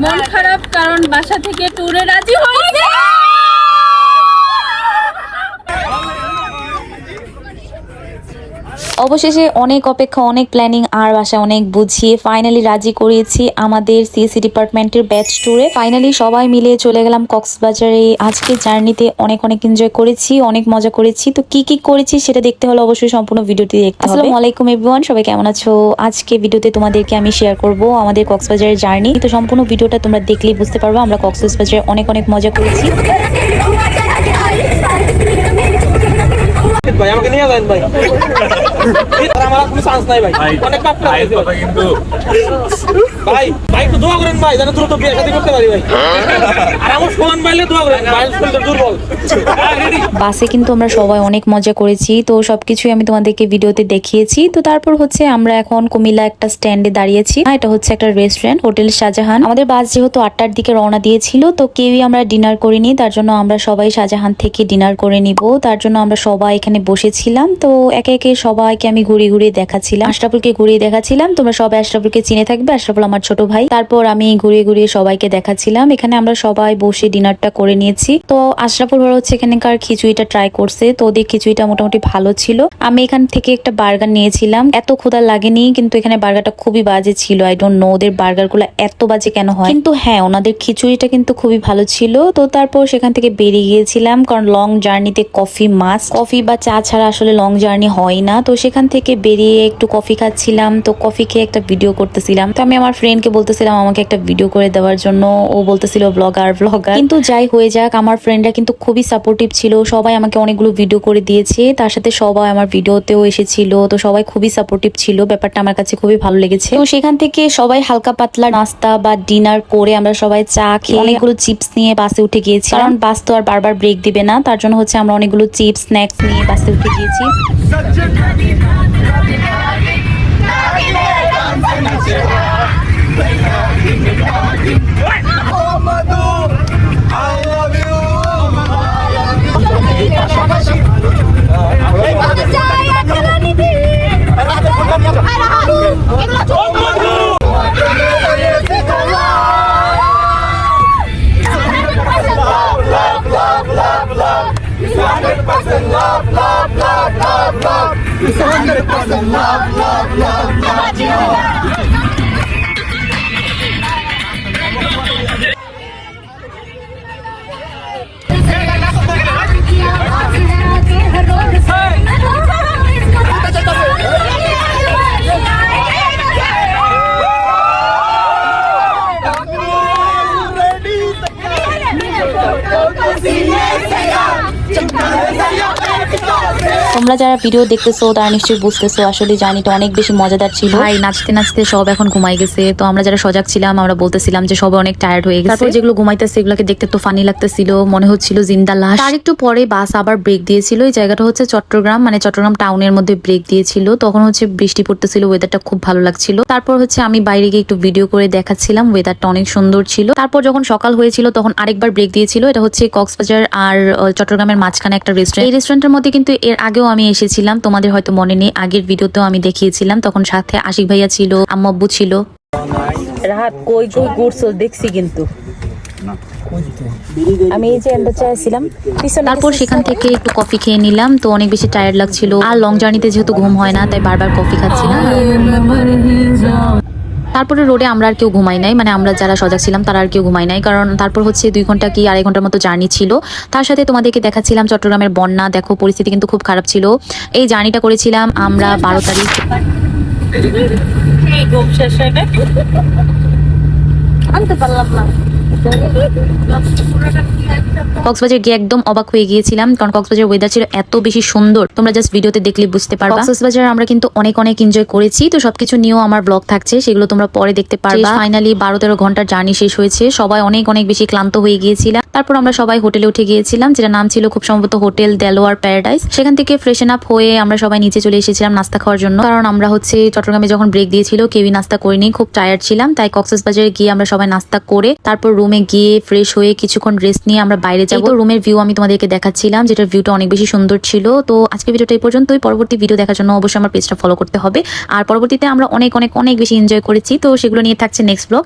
মন খারাপ কারণ বাসা থেকে ট্যুরে রাজি হয়েছে। অবশেষে অনেক অপেক্ষা, অনেক প্ল্যানিং আর বাসায় অনেক বুঝিয়ে ফাইনালি রাজি করিয়েছি আমাদের সিএসি ডিপার্টমেন্টের ব্যাচ ট্যুরে। ফাইনালি সবাই মিলে চলে গেলাম কক্সবাজারে। আজকে জার্নিতে অনেক অনেক এনজয় করেছি, অনেক মজা করেছি। তো কি কি করেছি সেটা দেখতে হলে অবশ্যই সম্পূর্ণ ভিডিওটি দেখতে হবে। আসসালামু আলাইকুম এভরিওয়ান, সবাই কেমন আছো? আজকে ভিডিওতে তোমাদেরকে আমি শেয়ার করব আমাদের কক্সবাজারের জার্নি। তো সম্পূর্ণ ভিডিওটা তোমরা দেখলেই বুঝতে পারবে আমরা কক্সবাজারে অনেক অনেক মজা করেছি। ভাই আমাকে নিয়ে যান ভাই, আর আমার কোনো চান্স নাই ভাই, অনেক পাপ করে দিয়েছি ভাই। কিন্তু ভাই ভাই একটু দোয়া করেন ভাই, যেন দ্রুত বিয়ে শাদী করতে পারি ভাই। আর আমার ফোন পাইলে দোয়া করেন ভাই, শরীরটা দুর্বল। বাসে কিন্তু আমরা সবাই অনেক মজা করেছি। তো সবকিছুই আমি তোমাদেরকে ভিডিওতে দেখিয়েছি। তো তারপর হচ্ছে আমরা এখন কুমিল্লা একটা স্ট্যান্ডে দাঁড়িয়েছি। এটা হচ্ছে একটা রেস্টুরেন্ট, হোটেল শাহজাহান। আমাদের বাস যেহেতু 8টার দিকে রওনা দিয়েছিল, তো কেউই আমরা ডিনার করিনি। তার জন্য আমরা সবাই শাহজাহান থেকে ডিনার করে নিব। তার জন্য আমরা সবাই এখানে বসেছিলাম। তো একে একে সবাইকে আমি ঘুরিয়ে ঘুরিয়ে দেখাচ্ছিলাম, আশরাফুলকে ঘুরিয়ে দেখাচ্ছিলাম। তোমরা সবাই আশরাফুলকে চিনে থাকবে, আশরাফুল আমার ছোট ভাই। তারপর আমি ঘুরিয়ে ঘুরিয়ে সবাইকে দেখাচ্ছিলাম। এখানে আমরা সবাই বসে ডিনারটা করে নিয়েছি। তো আশরাফুল বড় হচ্ছে এখানকার খিচুড়িটা ট্রাই করছে। তো ওদের খিচুড়িটা মোটামুটি ভালো ছিল। আমি এখান থেকে একটা বার্গার নিয়েছিলাম, এত ক্ষুধা লাগেনি, কিন্তু এখানে বার্গারটা খুবই বাজে ছিল। আই ডোন্ট নো ওদের বার্গার গুলো এত বাজে কেন হয়, কিন্তু হ্যাঁ ওনাদের খিচুড়িটা কিন্তু খুবই ভালো ছিল। তো তারপর সেখান থেকে বেরিয়ে গিয়েছিলাম, কারণ লং জার্নিতে কফি মাস্ট, কফি বা চা ছাড়া আসলে লং জার্নি হয় না। তো সেখান থেকে বেরিয়ে একটু কফি খাচ্ছিলাম। তো কফি খেয়ে একটা ভিডিও করতেছিলাম। তো আমি আমার ফ্রেন্ডকে বলতেছিলাম আমাকে একটা ভিডিও করে দেওয়ার জন্য। ও বলতেছিল ব্লগার ব্লগার, কিন্তু যাই হয়ে যাক আমার ফ্রেন্ডরা কিন্তু খুবই সাপোর্টিভ ছিল। সবাই আমাকে অনেকগুলো ভিডিও করে দিয়েছে, তার সাথে সবাই আমার ভিডিওতেও এসেছিল। তো সবাই খুবই সাপোর্টিভ ছিল, ব্যাপারটা আমার কাছে খুবই ভালো লেগেছে। তো সেখান থেকে সবাই হালকা পাতলা নাস্তা বা ডিনার করে আমরা সবাই চা খেয়ে অনেকগুলো চিপস নিয়ে বাসে উঠে গিয়েছি, কারণ বাস তো আর বারবার ব্রেক দিবে না। তার জন্য হচ্ছে আমরা অনেকগুলো চিপস স্ন্যাক্স নিয়ে বাসে উঠে গিয়েছি। তোমরা যারা ভিডিও দেখতেছো তারা নিশ্চয়ই বুঝতেছো আসলে জার্নিটা অনেক বেশি মজাদার ছিল। ভাই নাচতে নাচতে সব এখন ঘুমাই গেছে। তো আমরা যারা সজাগ ছিলাম আমরা বলতেছিলাম যে সবাই অনেক টায়ার্ড হয়ে গেছে। তারপর যেগুলো ঘুমাইতেছে এগুলোকে দেখতে তো ফানি লাগতেছিল, মনে হচ্ছিল জিন্দা লাশ। তার একটু পরে বাস আবার ব্রেক দিয়েছিল। এই জায়গাটা হচ্ছে চট্টগ্রাম, মানে চট্টগ্রাম টাউনের মধ্যে ব্রেক দিয়েছিল। তখন হচ্ছে বৃষ্টি পড়তেছিল, ওয়েদারটা খুব ভালো লাগছিল। তারপর হচ্ছে আমি বাইরে গিয়ে একটু ভিডিও করে দেখাচ্ছিলাম, ওয়েদারটা অনেক সুন্দর ছিল। তারপর যখন সকাল হয়েছিল তখন আরেকবার ব্রেক দিয়েছিল। এটা হচ্ছে কক্সবাজার আর চট্টগ্রামের মাঝখানে একটা রেস্টুরেন্ট। এই রেস্টুরেন্টের মধ্যে কিন্তু এর আগেও আমি এসেছিলাম, তোমাদের হয়তো মনে নেই, আগের ভিডিওতেও আমি দেখিয়েছিলাম। তখন সাথে আশিক ভাইয়া ছিল, আম্মু আব্বু ছিল। রাহাত কই কই ঘুরছো দেখছি, কিন্তু আমি এই যে এন্ড চাইছিলাম। তারপর সেখান থেকে একটু কফি খেয়ে নিলাম। তো অনেক বেশি টায়ার্ড লাগছিল, আর লং জার্নিতে যেহেতু ঘুম হয় না তাই বারবার কফি খাচ্ছিলাম। তারপরে রোডে আমরা আর কেউ ঘুমাই নাই, মানে আমরা যারা সজাগ ছিলাম তারা আর কেউ ঘুমাই নাই, কারণ তারপর হচ্ছে 2 ঘন্টা কি 2.5 ঘন্টার মতো জার্নি ছিল। তার সাথে তোমাদেরকে দেখাচ্ছিলাম চট্টগ্রামের বন্যা। দেখো পরিস্থিতি কিন্তু খুব খারাপ ছিল। এই জার্নিটা করেছিলাম আমরা 12 তারিখ। আনতে পারলাম না। কক্সবাজার গিয়ে একদম অবাক হয়ে গিয়েছিলাম, কারণ কক্সবাজার ওয়েদার ছিল এত বেশি সুন্দর, তোমরা জাস্ট ভিডিওতে দেখলে বুঝতে পারবা। কক্সবাজার আমরা কিন্তু অনেক অনেক এনজয় করেছি। তো সবকিছু নিয়েও আমার ব্লগ থাকছে, সেগুলো তোমরা পরে দেখতে পারবা। ফাইনালি 12-13 ঘন্টার জার্নি শেষ হয়েছে, সবাই অনেক অনেক বেশি ক্লান্ত হয়ে গিয়েছিলাম। তারপর আমরা সবাই হোটেলে উঠে গিয়েছিলাম, যেটা নাম ছিল খুব সম্ভবত হোটেল দেলোয়ার প্যারাডাইস। সেখান থেকে ফ্রেশন আপ হয়ে আমরা সবাই নিচে চলে এসেছিলাম নাস্তা খাওয়ার জন্য, কারণ আমরা হচ্ছে চট্টগ্রামে যখন ব্রেক দিয়েছিল কেউই নাস্তা করিনি, খুব টায়ার্ড ছিলাম। তাই কক্সবাজারে গিয়ে আমরা সবাই নাস্তা করে তারপর রুমে গিয়ে ফ্রেশ হয়ে কিছুক্ষণ রেস্ট নিয়ে আমরা বাইরে যাবো। রুমের ভিউ আমি তোমাদেরকে দেখাচ্ছিলাম, যেটার ভিউটা অনেক বেশি সুন্দর ছিল। তো আজকে ভিডিওটা এই পর্যন্তই। পরবর্তী ভিডিও দেখার জন্য অবশ্যই আমার পেজটা ফলো করতে হবে। আর পরবর্তীতে আমরা অনেক অনেক অনেক বেশি এনজয় করেছি, তো সেগুলো নিয়ে থাকছে নেক্সট ব্লগ।